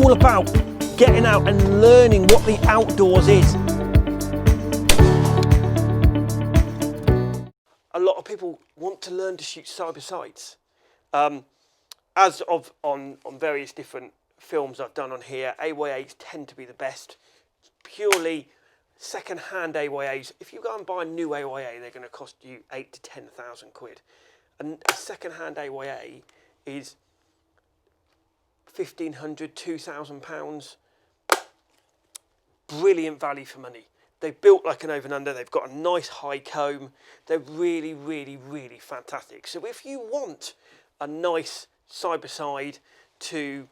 all about getting out and learning what the outdoors is. A lot of people want to learn to shoot side-by-sides. As of on various different films I've done on here, AYAs tend to be the best. Purely second-hand AYAs. If you go and buy a new AYA, they're going to cost you 8,000 to 10,000 quid. And a second-hand AYA is £1,500, £2,000. Brilliant value for money. They're built like an over and under. They've got a nice high comb. They're really, really, really fantastic. So if you want a nice side-by-side to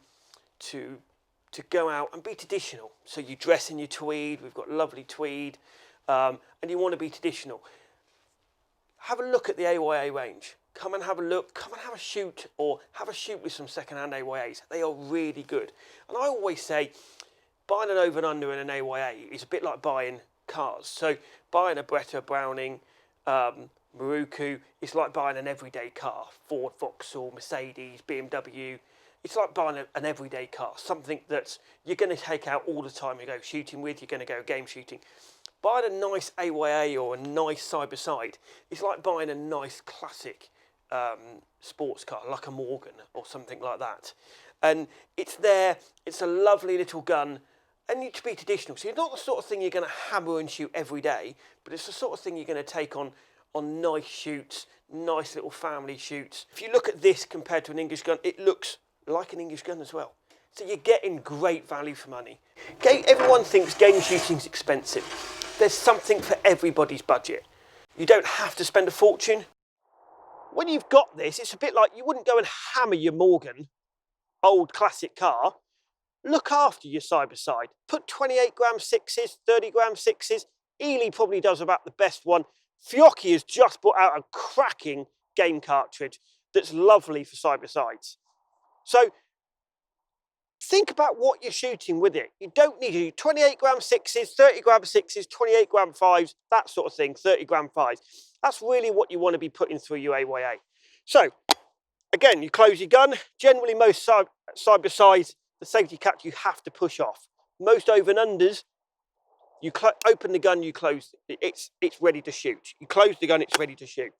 go out and be traditional, so you dress in your tweed, we've got lovely tweed, and you want to be traditional, have a look at the AYA range. Come and have a look, come and have a shoot, or have a shoot with some second-hand AYAs. They are really good. And I always say, buying an over and under in an AYA is a bit like buying cars. So buying a Beretta, Browning, Maruku, it's like buying an everyday car. Ford, Vauxhall, Mercedes, BMW. It's like buying an everyday car, something that you're going to take out all the time. You go shooting with, you're going to go game shooting. Buying a nice AYA or a nice side-by-side, it's like buying a nice classic sports car, like a Morgan or something like that. And it's there, it's a lovely little gun, and you to be traditional. So you're not the sort of thing you're going to hammer and shoot every day, but it's the sort of thing you're going to take on nice shoots, nice little family shoots. If you look at this compared to an English gun, it looks like an English gun as well. So you're getting great value for money. Everyone thinks game shooting's expensive. There's something for everybody's budget. You don't have to spend a fortune. When you've got this, it's a bit like you wouldn't go and hammer your Morgan, old classic car. Look after your side-by-side. Put 28 gram sixes, 30 gram sixes. Ely probably does about the best one. Fiocchi has just brought out a cracking game cartridge that's lovely for side-by-sides. So think about what you're shooting with it. You don't need to do 28 gram sixes, 30 gram sixes, 28 gram fives, that sort of thing, 30 gram fives. That's really what you want to be putting through your AYA. So again, you close your gun. Generally, most side-by-sides, the safety cap you have to push off. Most over and unders, you open the gun, you close it. It's ready to shoot. You close the gun, it's ready to shoot.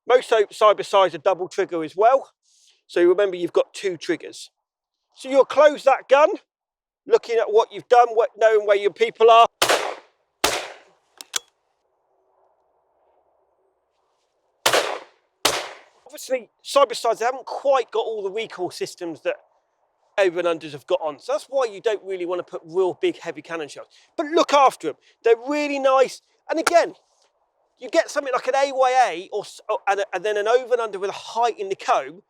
Most side-by-sides are double trigger as well. So remember, you've got two triggers. So you'll close that gun, looking at what you've done, knowing where your people are. Obviously, side-by-sides, they haven't quite got all the recoil systems that over and unders have got on. So that's why you don't really want to put real big heavy cannon shells. But look after them. They're really nice. And again, you get something like an AYA and then an over and under with a height in the comb.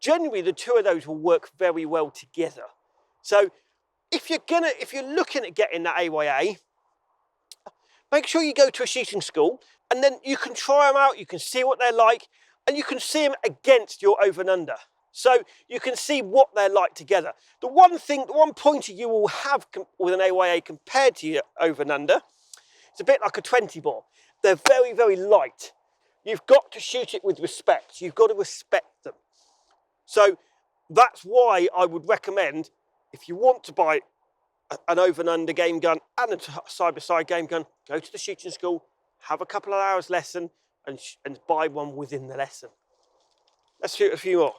Generally, the two of those will work very well together. So if you're looking at getting that AYA, make sure you go to a shooting school, and then you can try them out, you can see what they're like, and you can see them against your over and under. So you can see what they're like together. The one pointer you will have with an AYA compared to your over and under, it's a bit like a 20 bore. They're very, very light. You've got to shoot it with respect. You've got to respect them. So that's why I would recommend, if you want to buy an over and under game gun and a side-by-side game gun, go to the shooting school, have a couple of hours lesson, and buy one within the lesson. Let's shoot a few more.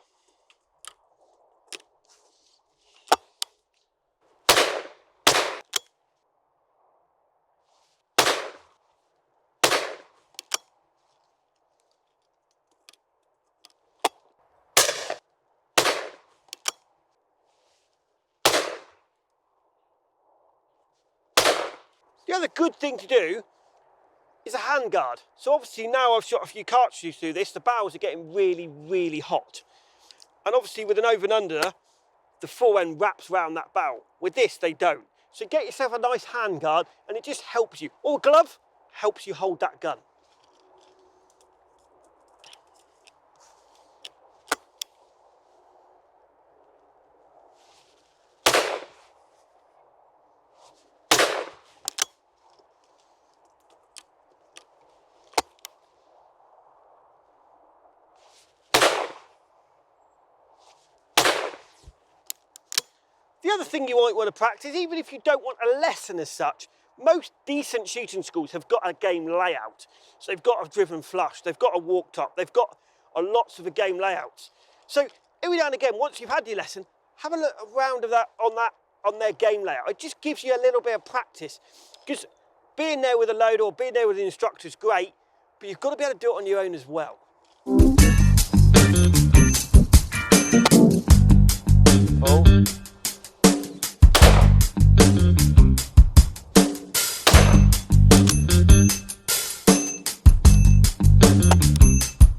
The other good thing to do is a handguard. So obviously now I've shot a few cartridges through this, the barrels are getting really, really hot. And obviously with an over and under, the forend wraps around that barrel. With this, they don't. So get yourself a nice handguard, and it just helps you. Or a glove, helps you hold that gun. The other thing you might want to practice, even if you don't want a lesson as such, most decent shooting schools have got a game layout. So they've got a driven flush, they've got a walk top, they've got lots of the game layouts. So every now and again, once you've had your lesson, have a look around of that on their game layout. It just gives you a little bit of practice, because being there with a loader or being there with an instructor is great, but you've got to be able to do it on your own as well. Oh.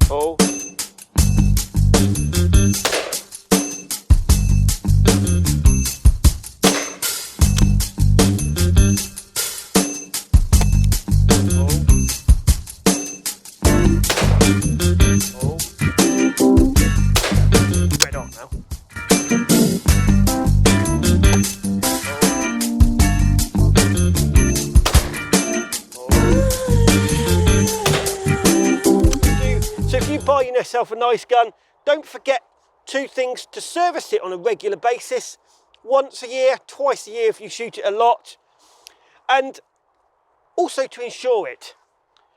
Oh. Buying yourself a nice gun, don't forget 2 things: to service it on a regular basis, once a year, twice a year if you shoot it a lot, and also to insure it.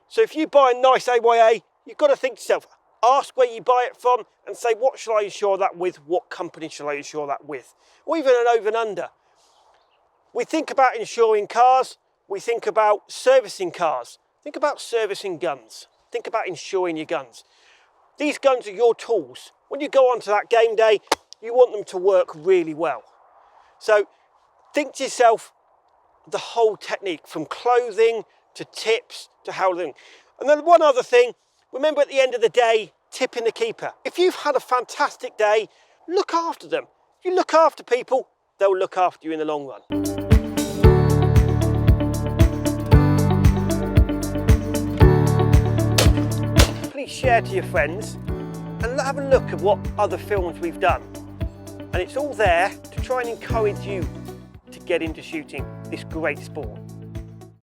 So if you buy a nice AYA, you've got to think to yourself, ask where you buy it from and say, what shall I insure that with? What company shall I insure that with? Or even an over and under. We think about insuring cars, we think about servicing cars, think about servicing guns, think about insuring your guns. These guns are your tools. When you go onto that game day, you want them to work really well. So think to yourself the whole technique, from clothing to tips to holding. And then one other thing, remember at the end of the day, tipping the keeper. If you've had a fantastic day, look after them. If you look after people, they'll look after you in the long run. Please share to your friends and have a look at what other films we've done. And it's all there to try and encourage you to get into shooting this great sport.